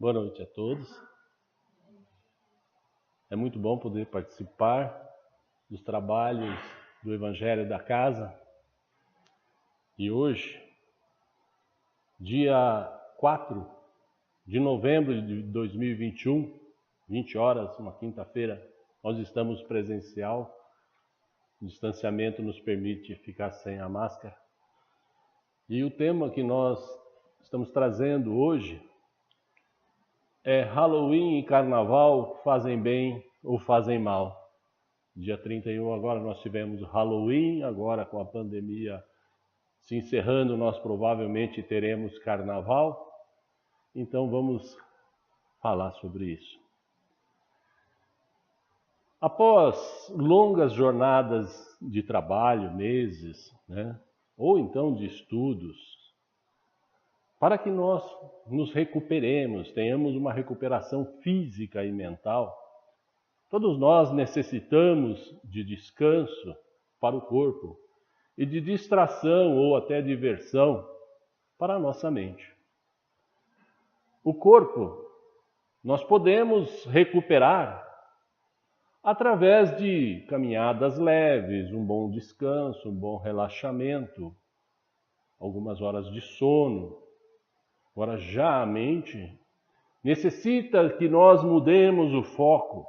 Boa noite a todos. É muito bom poder participar dos trabalhos do Evangelho da Casa. E hoje, dia 4 de novembro de 2021, 20 horas, uma quinta-feira, nós estamos presencial. O distanciamento nos permite ficar sem a máscara. E o tema que nós estamos trazendo hoje é Halloween e Carnaval fazem bem ou fazem mal? Dia 31 agora nós tivemos Halloween, agora com a pandemia se encerrando, nós provavelmente teremos Carnaval. Então vamos falar sobre isso. Após longas jornadas de trabalho, meses, ou então de estudos, para que nós nos recuperemos, tenhamos uma recuperação física e mental, todos nós necessitamos de descanso para o corpo e de distração ou até diversão para a nossa mente. O corpo nós podemos recuperar através de caminhadas leves, um bom descanso, um bom relaxamento, algumas horas de sono. Agora, já a mente necessita que nós mudemos o foco,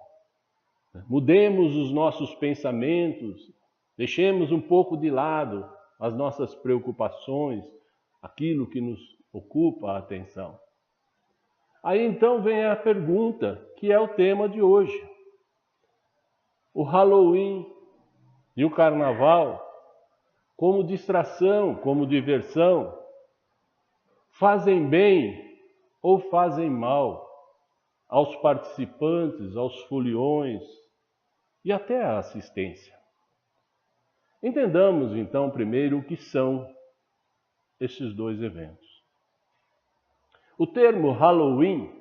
mudemos os nossos pensamentos, deixemos um pouco de lado as nossas preocupações, aquilo que nos ocupa a atenção. Aí então vem a pergunta, que é o tema de hoje. O Halloween e o Carnaval, como distração, como diversão, fazem bem ou fazem mal aos participantes, aos foliões e até à assistência? Entendamos então primeiro o que são esses dois eventos. O termo Halloween,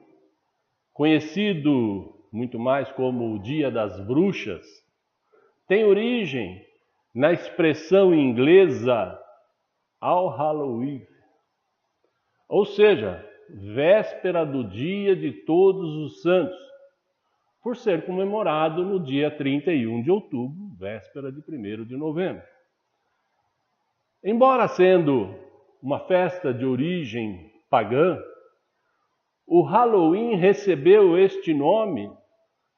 conhecido muito mais como o Dia das Bruxas, tem origem na expressão inglesa All Halloween, ou seja, véspera do Dia de Todos os Santos, por ser comemorado no dia 31 de outubro, véspera de 1º de novembro. Embora sendo uma festa de origem pagã, o Halloween recebeu este nome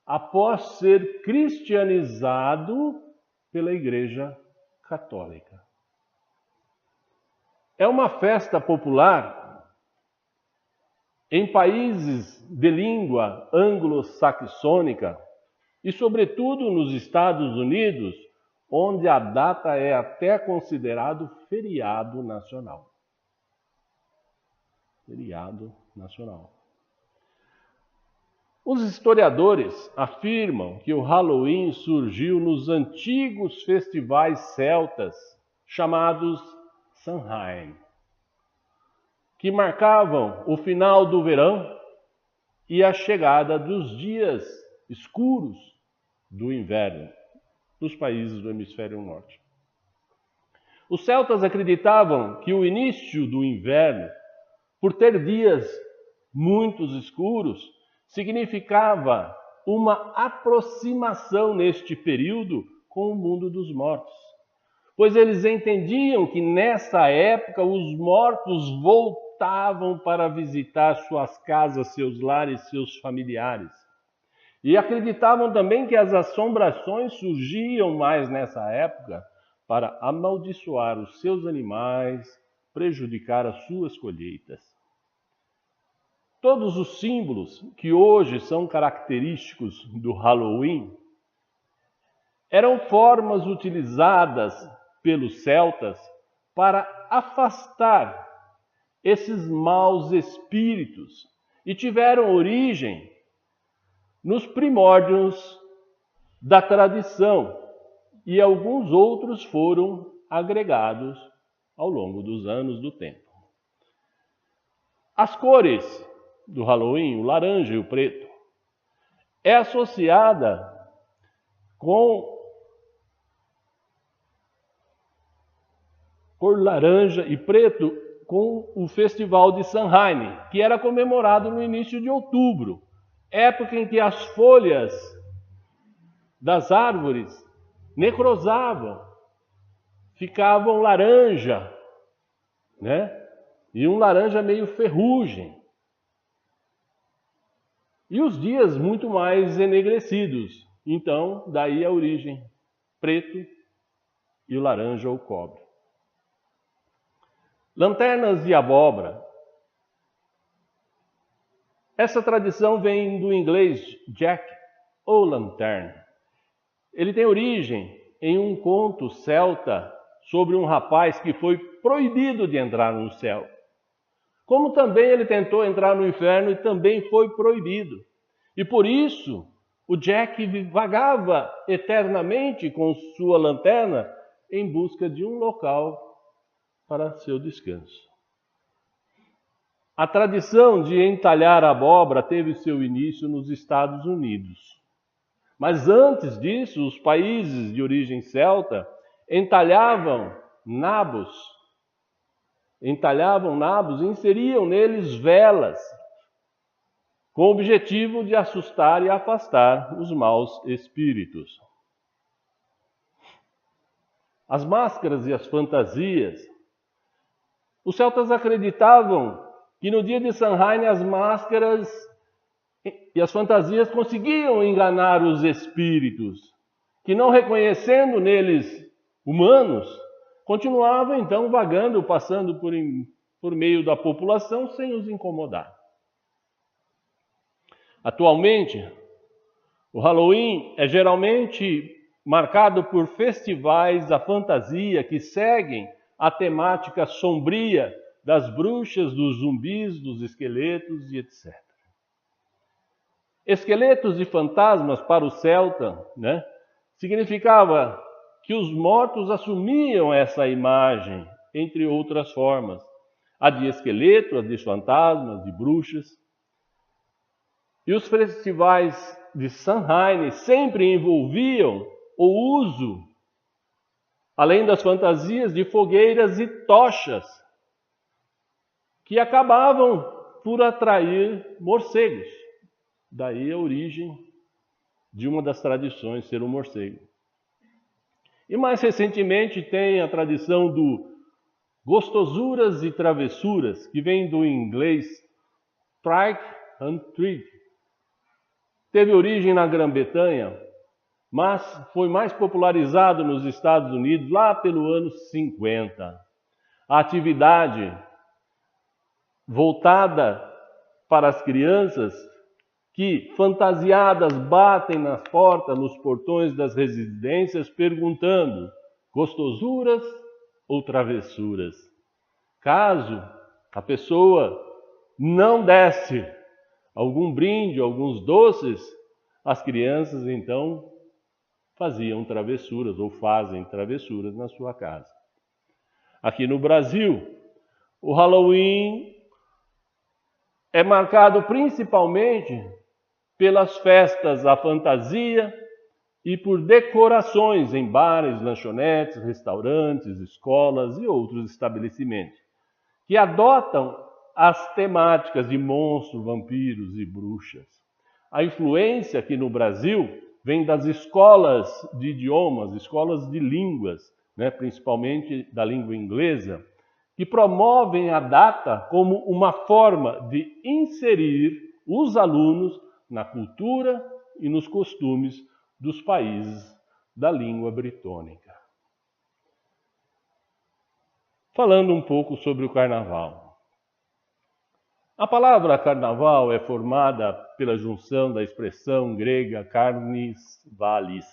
após ser cristianizado pela Igreja Católica. É uma festa popular em países de língua anglo-saxônica e, sobretudo, nos Estados Unidos, onde a data é até considerado feriado nacional. Feriado nacional. Os historiadores afirmam que o Halloween surgiu nos antigos festivais celtas chamados Samhain, que marcavam o final do verão e a chegada dos dias escuros do inverno nos países do hemisfério norte. Os celtas acreditavam que o início do inverno, por ter dias muito escuros, significava uma aproximação neste período com o mundo dos mortos, pois eles entendiam que nessa época os mortos voltavam para visitar suas casas, seus lares, seus familiares. E acreditavam também que as assombrações surgiam mais nessa época para amaldiçoar os seus animais, prejudicar as suas colheitas. Todos os símbolos que hoje são característicos do Halloween eram formas utilizadas pelos celtas para afastar esses maus espíritos e tiveram origem nos primórdios da tradição e alguns outros foram agregados ao longo dos anos do tempo. As cores do Halloween, o laranja e o preto, é associada com cor laranja e preto com o Festival de Samhain, que era comemorado no início de outubro, época em que as folhas das árvores necrosavam, ficavam laranja, né? E um laranja meio ferrugem. E os dias muito mais enegrecidos. Então, daí a origem, preto e o laranja o cobre. Lanternas de abóbora. Essa tradição vem do inglês Jack O'Lantern. Ele tem origem em um conto celta sobre um rapaz que foi proibido de entrar no céu. Como também ele tentou entrar no inferno e também foi proibido. E por isso, o Jack vagava eternamente com sua lanterna em busca de um local para seu descanso. A tradição de entalhar abóbora teve seu início nos Estados Unidos. Mas antes disso, os países de origem celta entalhavam nabos e inseriam neles velas, com o objetivo de assustar e afastar os maus espíritos. As máscaras e as fantasias. Os celtas acreditavam que no dia de Samhain as máscaras e as fantasias conseguiam enganar os espíritos, que não reconhecendo neles humanos, continuavam então vagando, passando por meio da população sem os incomodar. Atualmente, o Halloween é geralmente marcado por festivais da fantasia que seguem a temática sombria das bruxas, dos zumbis, dos esqueletos e etc. Esqueletos e fantasmas para o celta, significava que os mortos assumiam essa imagem, entre outras formas. A de esqueleto, a de fantasmas, de bruxas. E os festivais de Samhain sempre envolviam o uso, além das fantasias, de fogueiras e tochas, que acabavam por atrair morcegos. Daí a origem de uma das tradições ser o morcego. E mais recentemente tem a tradição do gostosuras e travessuras, que vem do inglês trick and treat. Teve origem na Grã-Bretanha, mas foi mais popularizado nos Estados Unidos lá pelo ano 50. A atividade voltada para as crianças que, fantasiadas, batem nas portas, nos portões das residências, perguntando: gostosuras ou travessuras? Caso a pessoa não desse algum brinde, alguns doces, as crianças então faziam travessuras ou fazem travessuras na sua casa. Aqui no Brasil, o Halloween é marcado principalmente pelas festas à fantasia e por decorações em bares, lanchonetes, restaurantes, escolas e outros estabelecimentos, que adotam as temáticas de monstros, vampiros e bruxas. A influência aqui no Brasil vem das escolas de idiomas, escolas de línguas, principalmente da língua inglesa, que promovem a data como uma forma de inserir os alunos na cultura e nos costumes dos países da língua britânica. Falando um pouco sobre o carnaval. A palavra carnaval é formada pela junção da expressão grega carnis valis,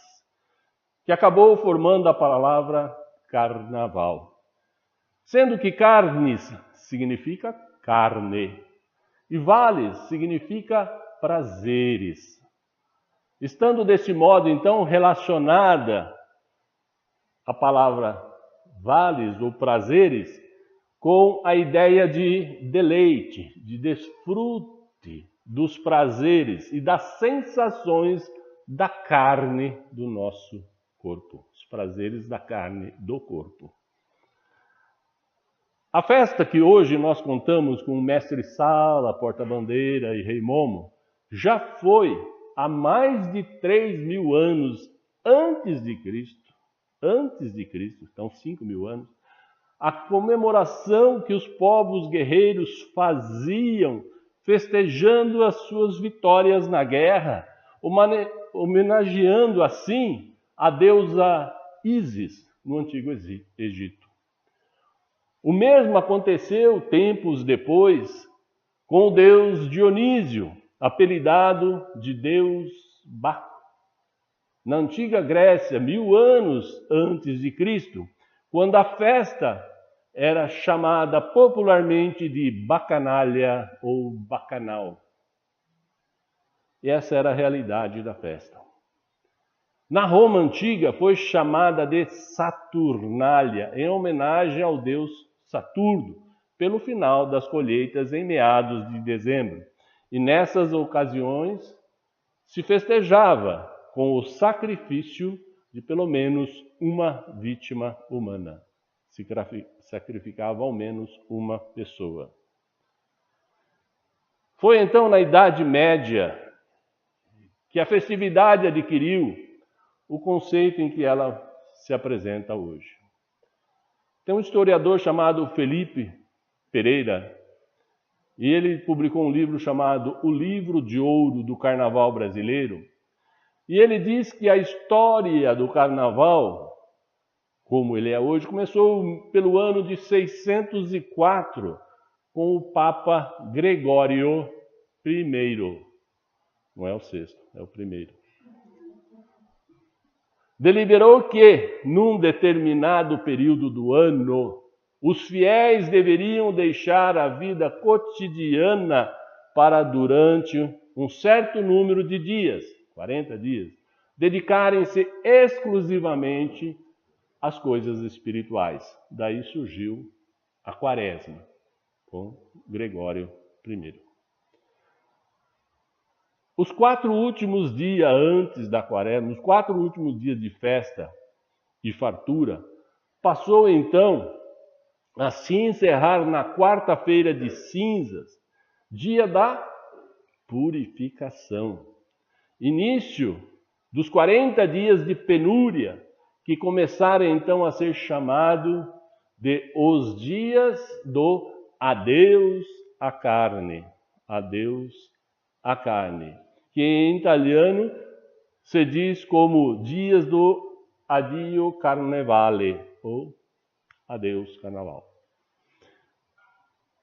que acabou formando a palavra carnaval. Sendo que carnis significa carne e valis significa prazeres. Estando desse modo, então, relacionada a palavra valis ou prazeres com a ideia de deleite, de desfrute dos prazeres e das sensações da carne do nosso corpo. Os prazeres da carne do corpo. A festa que hoje nós contamos com o Mestre Sala, Porta-Bandeira e Rei Momo, já foi há mais de 3.000 anos antes de Cristo, então 5.000 anos, a comemoração que os povos guerreiros faziam, festejando as suas vitórias na guerra, homenageando assim a deusa Ísis no Antigo Egito. O mesmo aconteceu tempos depois com o deus Dionísio, apelidado de Deus Baco. Na antiga Grécia, 1000 anos antes de Cristo, quando a festa era chamada popularmente de Bacanália ou Bacanal. E essa era a realidade da festa. Na Roma antiga foi chamada de Saturnália, em homenagem ao deus Saturno, pelo final das colheitas em meados de dezembro. E nessas ocasiões se festejava com o sacrifício de pelo menos uma vítima humana. Se sacrificava ao menos uma pessoa. Foi então na Idade Média que a festividade adquiriu o conceito em que ela se apresenta hoje. Tem um historiador chamado Felipe Pereira, e ele publicou um livro chamado O Livro de Ouro do Carnaval Brasileiro, e ele diz que a história do carnaval, como ele é hoje, começou pelo ano de 604, com o Papa Gregório I. Não é o sexto, é o primeiro. Deliberou que, num determinado período do ano, os fiéis deveriam deixar a vida cotidiana para, durante um certo número de dias, 40 dias, dedicarem-se exclusivamente às coisas espirituais. Daí surgiu a Quaresma, com Gregório I. Os 4 últimos dias antes da Quaresma, os 4 últimos dias de festa e fartura, passou então a se encerrar na quarta-feira de cinzas, dia da purificação. Início dos 40 dias de penúria, que começaram então a ser chamado de os dias do adeus à carne. Adeus à carne, que em italiano se diz como dias do addio carnevale, ou adeus carnaval.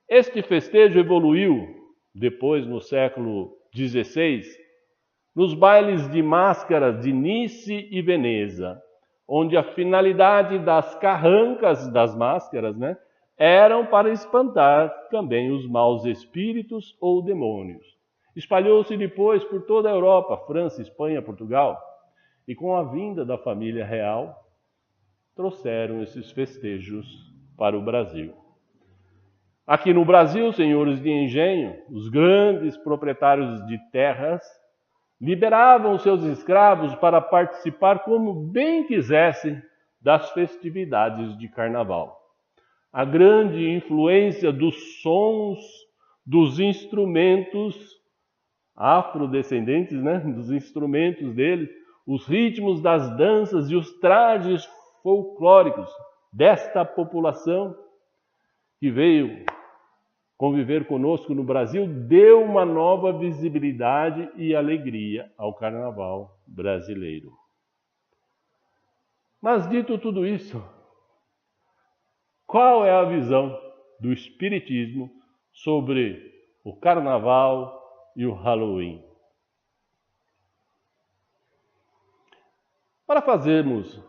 Este festejo evoluiu depois, no século XVI, nos bailes de máscaras de Nice e Veneza, onde a finalidade das carrancas das máscaras, eram para espantar também os maus espíritos ou demônios. Espalhou-se depois por toda a Europa, França, Espanha, Portugal, e com a vinda da família real, trouxeram esses festejos para o Brasil. Aqui no Brasil, senhores de engenho, os grandes proprietários de terras, liberavam os seus escravos para participar como bem quisessem das festividades de carnaval. A grande influência dos sons, dos instrumentos afrodescendentes, dos instrumentos deles, os ritmos das danças e os trajes folclóricos desta população que veio conviver conosco no Brasil, deu uma nova visibilidade e alegria ao carnaval brasileiro. Mas dito tudo isso, qual é a visão do Espiritismo sobre o carnaval e o Halloween? Para fazermos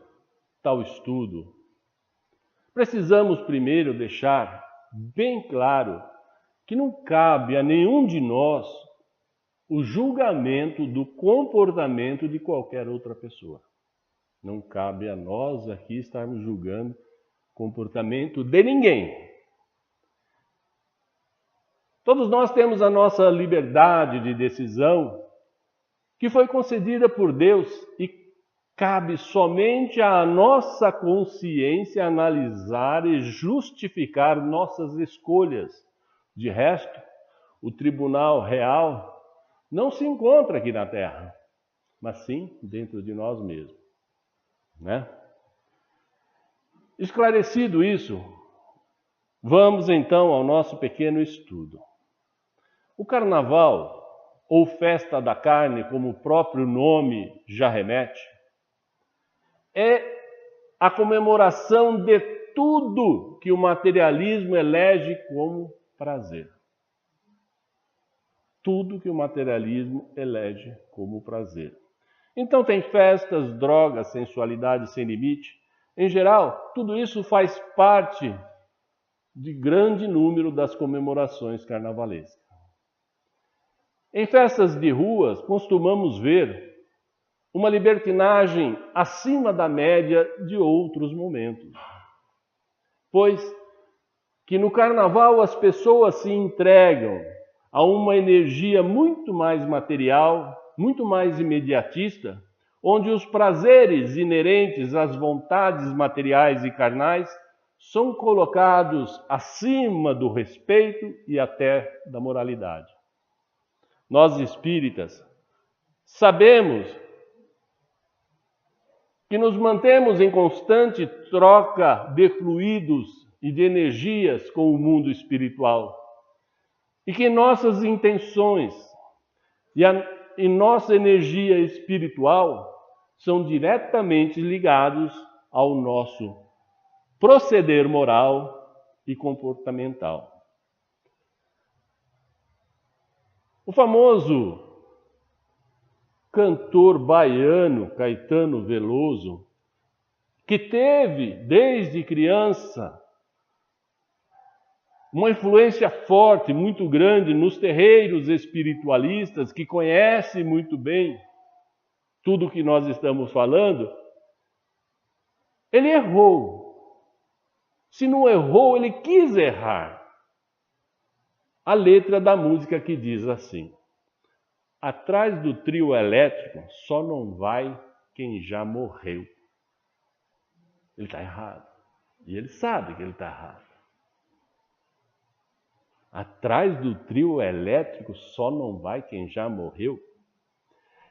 tal estudo, precisamos primeiro deixar bem claro que não cabe a nenhum de nós o julgamento do comportamento de qualquer outra pessoa. Não cabe a nós aqui estarmos julgando o comportamento de ninguém. Todos nós temos a nossa liberdade de decisão, que foi concedida por Deus, e cabe somente à nossa consciência analisar e justificar nossas escolhas. De resto, o tribunal real não se encontra aqui na Terra, mas sim dentro de nós mesmos, né? Esclarecido isso, vamos então ao nosso pequeno estudo. O Carnaval, ou Festa da Carne, como o próprio nome já remete, é a comemoração de tudo que o materialismo elege como prazer. Tudo que o materialismo elege como prazer. Então tem festas, drogas, sensualidade sem limite. Em geral, tudo isso faz parte de grande número das comemorações carnavalescas. Em festas de ruas, costumamos ver uma libertinagem acima da média de outros momentos. Pois que no carnaval as pessoas se entregam a uma energia muito mais material, muito mais imediatista, onde os prazeres inerentes às vontades materiais e carnais são colocados acima do respeito e até da moralidade. Nós espíritas sabemos que nos mantemos em constante troca de fluidos e de energias com o mundo espiritual e que nossas intenções e nossa energia espiritual são diretamente ligados ao nosso proceder moral e comportamental. O famoso cantor baiano Caetano Veloso, que teve desde criança uma influência forte, muito grande nos terreiros espiritualistas, que conhece muito bem tudo o que nós estamos falando, ele errou. Se não errou, ele quis errar. A letra da música que diz assim: atrás do trio elétrico só não vai quem já morreu. Ele está errado. E ele sabe que ele está errado. Atrás do trio elétrico só não vai quem já morreu.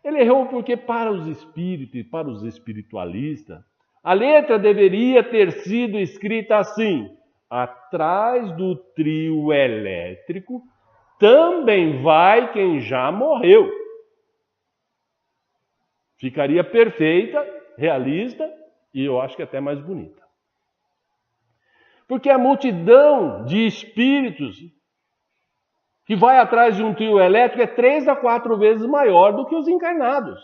Ele errou porque para os espíritos e para os espiritualistas, a letra deveria ter sido escrita assim: atrás do trio elétrico também vai quem já morreu. Ficaria perfeita, realista e eu acho que até mais bonita. Porque a multidão de espíritos que vai atrás de um trio elétrico é 3 a 4 vezes maior do que os encarnados.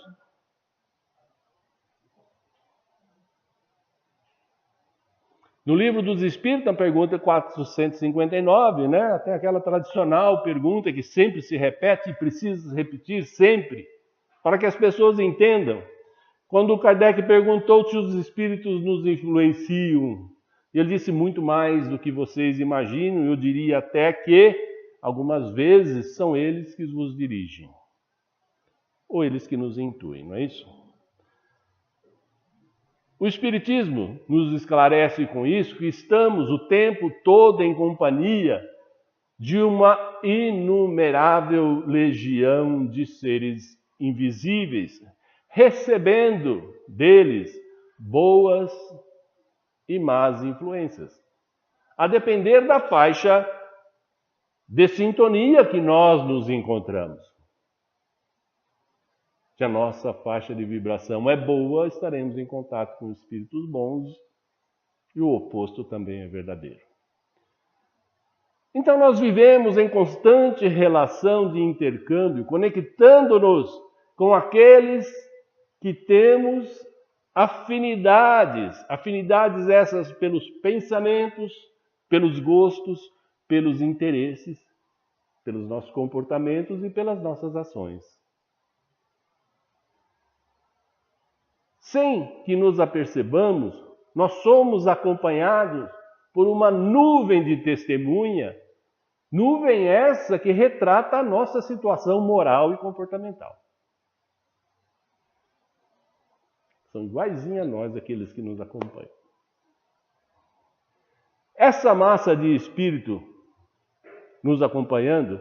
No Livro dos Espíritos, na pergunta 459, né, tem aquela tradicional pergunta que sempre se repete e precisa se repetir sempre, para que as pessoas entendam. Quando o Kardec perguntou se os espíritos nos influenciam, ele disse muito mais do que vocês imaginam, eu diria até que algumas vezes são eles que vos dirigem, ou eles que nos intuem, não é isso? O Espiritismo nos esclarece com isso que estamos o tempo todo em companhia de uma inumerável legião de seres invisíveis, recebendo deles boas e más influências, a depender da faixa de sintonia que nós nos encontramos. Se a nossa faixa de vibração é boa, estaremos em contato com espíritos bons e o oposto também é verdadeiro. Então nós vivemos em constante relação de intercâmbio, conectando-nos com aqueles que temos afinidades essas pelos pensamentos, pelos gostos, pelos interesses, pelos nossos comportamentos e pelas nossas ações. Sem que nos apercebamos, nós somos acompanhados por uma nuvem de testemunha, nuvem essa que retrata a nossa situação moral e comportamental. São iguaizinhos a nós, aqueles que nos acompanham. Essa massa de espírito nos acompanhando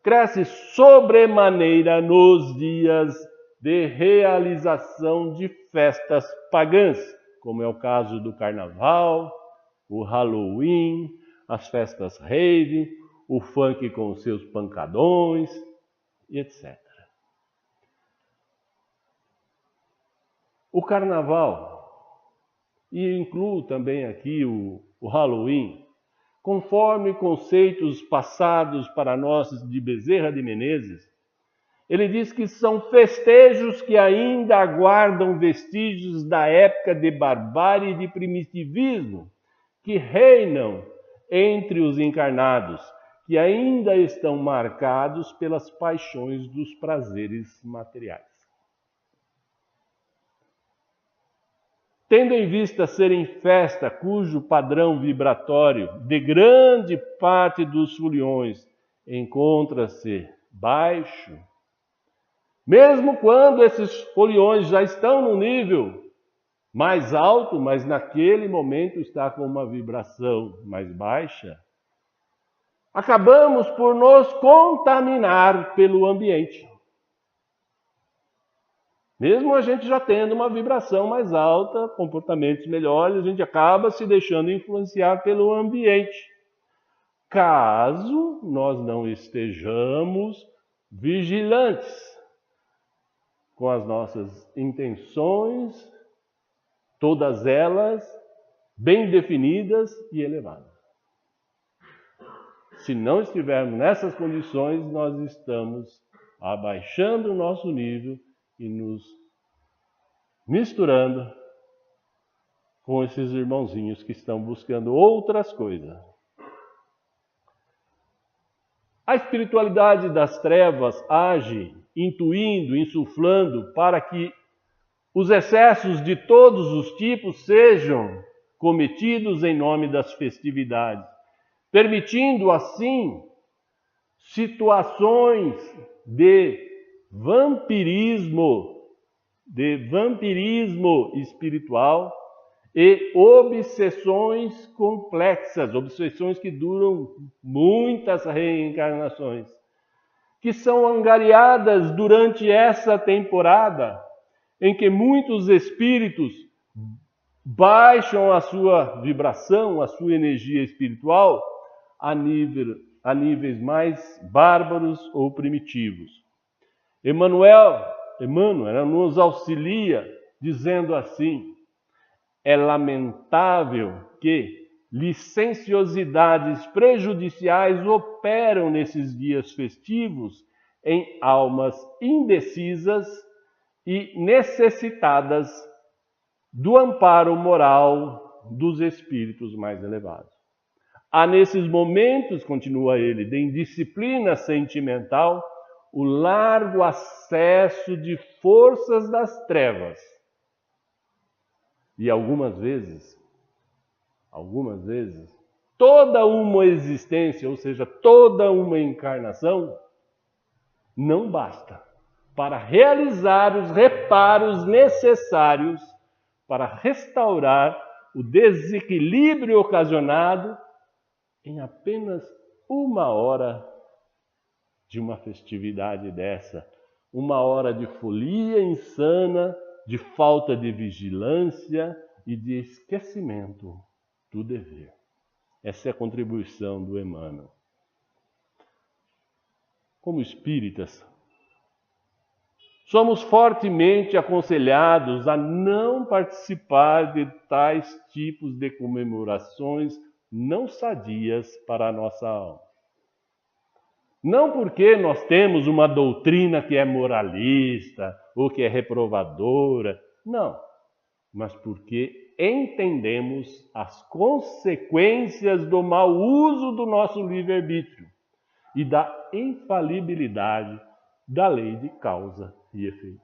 cresce sobremaneira nos dias de realização de festas pagãs, como é o caso do Carnaval, o Halloween, as festas rave, o funk com seus pancadões e etc. O Carnaval, e incluo também aqui o Halloween, conforme conceitos passados para nós de Bezerra de Menezes, ele diz que são festejos que ainda aguardam vestígios da época de barbárie e de primitivismo, que reinam entre os encarnados, que ainda estão marcados pelas paixões dos prazeres materiais. Tendo em vista serem festa cujo padrão vibratório de grande parte dos foliões encontra-se baixo, mesmo quando esses foliões já estão no nível mais alto, mas naquele momento está com uma vibração mais baixa, acabamos por nos contaminar pelo ambiente. Mesmo a gente já tendo uma vibração mais alta, comportamentos melhores, a gente acaba se deixando influenciar pelo ambiente. Caso nós não estejamos vigilantes com as nossas intenções, todas elas bem definidas e elevadas. Se não estivermos nessas condições, nós estamos abaixando o nosso nível e nos misturando com esses irmãozinhos que estão buscando outras coisas. A espiritualidade das trevas age intuindo, insuflando para que os excessos de todos os tipos sejam cometidos em nome das festividades, permitindo assim situações de vampirismo espiritual e obsessões complexas, obsessões que duram muitas reencarnações, que são angariadas durante essa temporada em que muitos espíritos baixam a sua vibração, a sua energia espiritual a níveis mais bárbaros ou primitivos. Emmanuel nos auxilia dizendo assim: é lamentável que licenciosidades prejudiciais operam nesses dias festivos em almas indecisas e necessitadas do amparo moral dos espíritos mais elevados. Há nesses momentos, continua ele, de indisciplina sentimental, o largo acesso de forças das trevas. E algumas vezes, toda uma existência, ou seja, toda uma encarnação, não basta para realizar os reparos necessários para restaurar o desequilíbrio ocasionado em apenas 1 hora de uma festividade dessa, 1 hora de folia insana, de falta de vigilância e de esquecimento do dever. Essa é a contribuição do Emmanuel. Como espíritas, somos fortemente aconselhados a não participar de tais tipos de comemorações não sadias para a nossa alma. Não porque nós temos uma doutrina que é moralista ou que é reprovadora, não, mas porque entendemos as consequências do mau uso do nosso livre-arbítrio e da infalibilidade da lei de causa e efeito.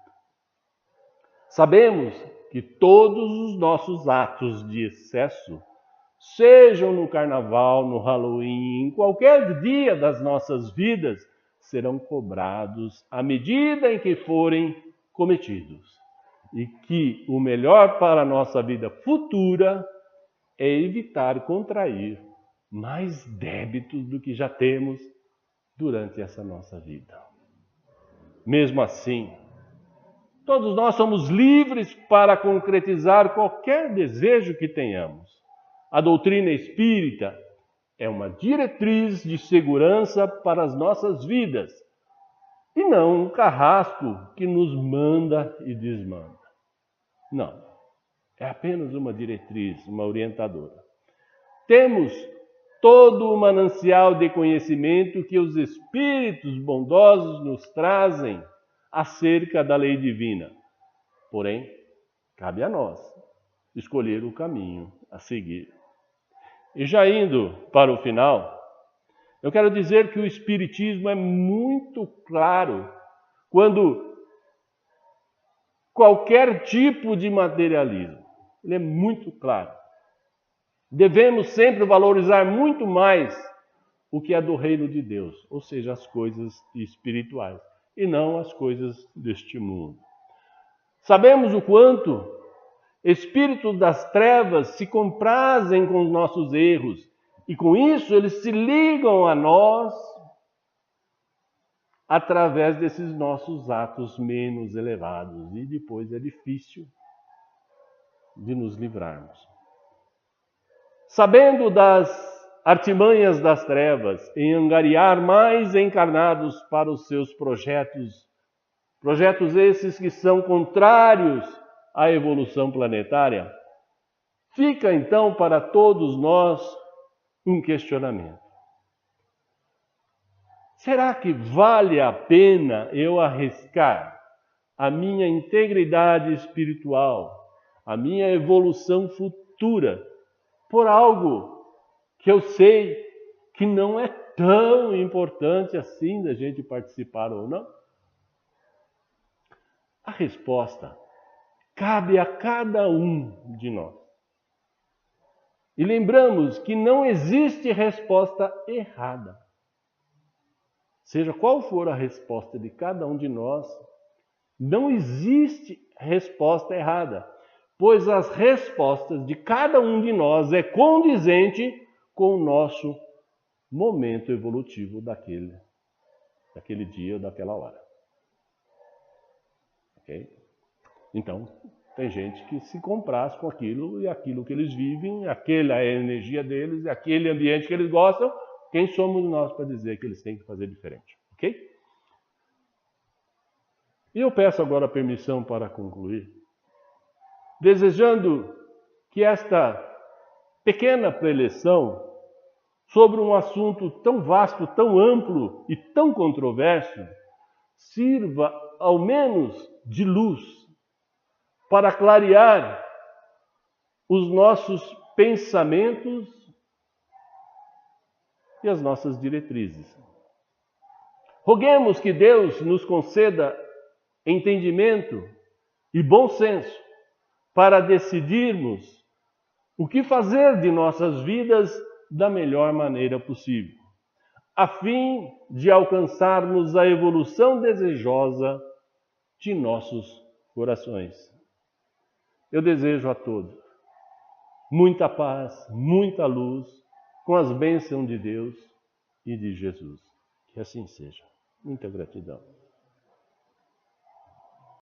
Sabemos que todos os nossos atos de excesso, sejam no Carnaval, no Halloween, em qualquer dia das nossas vidas, serão cobrados à medida em que forem cometidos. e que o melhor para a nossa vida futura é evitar contrair mais débitos do que já temos durante essa nossa vida. Mesmo assim, todos nós somos livres para concretizar qualquer desejo que tenhamos. A doutrina espírita é uma diretriz de segurança para as nossas vidas e não um carrasco que nos manda e desmanda. Não, é apenas uma diretriz, uma orientadora. Temos todo o manancial de conhecimento que os espíritos bondosos nos trazem acerca da lei divina. Porém, cabe a nós escolher o caminho a seguir. E já indo para o final, eu quero dizer que o Espiritismo é muito claro quando qualquer tipo de materialismo. Ele é muito claro. Devemos sempre valorizar muito mais o que é do reino de Deus, ou seja, as coisas espirituais, e não as coisas deste mundo. Sabemos o quanto espíritos das trevas se comprazem com os nossos erros, e com isso eles se ligam a nós através desses nossos atos menos elevados, e depois é difícil de nos livrarmos. Sabendo das artimanhas das trevas em angariar mais encarnados para os seus projetos esses que são contrários à evolução planetária, fica então para todos nós um questionamento. Será que vale a pena eu arriscar a minha integridade espiritual, a minha evolução futura, por algo que eu sei que não é tão importante assim da gente participar ou não? A resposta cabe a cada um de nós. E lembramos que não existe resposta errada. Seja qual for a resposta de cada um de nós, não existe resposta errada, pois as respostas de cada um de nós é condizente com o nosso momento evolutivo daquele dia ou daquela hora. Ok? Então, tem gente que se compraz com aquilo e aquilo que eles vivem, aquela é a energia deles, aquele ambiente que eles gostam. Quem somos nós para dizer que eles têm que fazer diferente? Ok? E eu peço agora permissão para concluir, desejando que esta pequena preleção sobre um assunto tão vasto, tão amplo e tão controverso sirva ao menos de luz para clarear os nossos pensamentos e as nossas diretrizes. Roguemos que Deus nos conceda entendimento e bom senso para decidirmos o que fazer de nossas vidas da melhor maneira possível, a fim de alcançarmos a evolução desejosa de nossos corações. Eu desejo a todos muita paz, muita luz, com as bênçãos de Deus e de Jesus. Que assim seja. Muita gratidão.